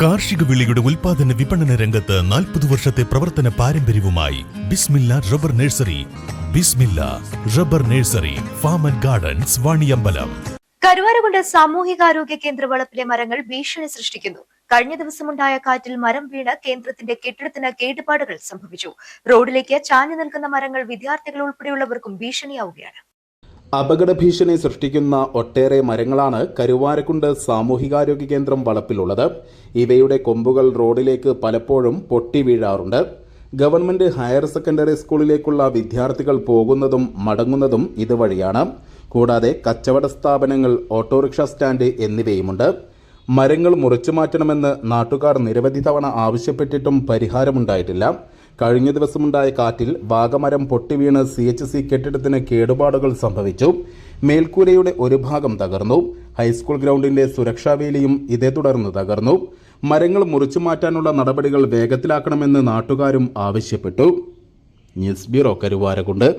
കാർഷിക വിളയുടെ ഉൽപാദന വിപണന രംഗത്ത് 40 വർഷത്തെ പ്രവർത്തന പാരമ്പര്യവുമായി Bismillah rubber nursery. Bismillah rubber nursery, farm and gardens, Vaniyambalam. Karuvarakundu സാമൂഹികാരോഗ്യ കേന്ദ്ര വളപ്പിലെ മരങ്ങൾ ഭീഷണി സൃഷ്ടിക്കുന്നു. കഴിഞ്ഞ ദിവസമുണ്ടായ കാറ്റിൽ മരം വീണ് കേന്ദ്രത്തിന്റെ കെട്ടിടത്തിന് കേടുപാടുകൾ സംഭവിച്ചു. റോഡിലേക്ക് ചാഞ്ഞു നിൽക്കുന്ന മരങ്ങൾ വിദ്യാർത്ഥികൾ ഉൾപ്പെടെയുള്ളവർക്കും ഭീഷണിയാവുകയാണ്. അപകട ഭീഷണി സൃഷ്ടിക്കുന്ന ഒട്ടേറെ മരങ്ങളാണ് കരുവാരക്കുണ്ട് സാമൂഹികാരോഗ്യ കേന്ദ്രം വളപ്പിലുള്ളത്. ഇവയുടെ കൊമ്പുകൾ റോഡിലേക്ക് പലപ്പോഴും പൊട്ടി വീഴാറുണ്ട്. ഗവൺമെന്റ് ഹയർ സെക്കൻഡറി സ്കൂളിലേക്കുള്ള വിദ്യാർത്ഥികൾ പോകുന്നതും മടങ്ങുന്നതും ഇതുവഴിയാണ്. കൂടാതെ കച്ചവട സ്ഥാപനങ്ങൾ, ഓട്ടോറിക്ഷ സ്റ്റാൻഡ് എന്നിവയുമുണ്ട്. മരങ്ങൾ മുറിച്ചു മാറ്റണമെന്ന് നാട്ടുകാർ നിരവധി തവണ ആവശ്യപ്പെട്ടിട്ടും പരിഹാരമുണ്ടായിട്ടില്ല. കഴിഞ്ഞ ദിവസമുണ്ടായ കാറ്റിൽ വാഗമരം പൊട്ടിവീണ് CHC കെട്ടിടത്തിന് കേടുപാടുകൾ സംഭവിച്ചു. മേൽക്കൂരയുടെ ഒരു ഭാഗം തകർന്നു. ഹൈസ്കൂൾ ഗ്രൗണ്ടിന്റെ സുരക്ഷാവേലിയും ഇതേ തുടർന്ന് തകർന്നു. മരങ്ങൾ മുറിച്ചു മാറ്റാനുള്ള നടപടികൾ വേഗത്തിലാക്കണമെന്ന് നാട്ടുകാരും ആവശ്യപ്പെട്ടു. News bureau, Karuvarakundu.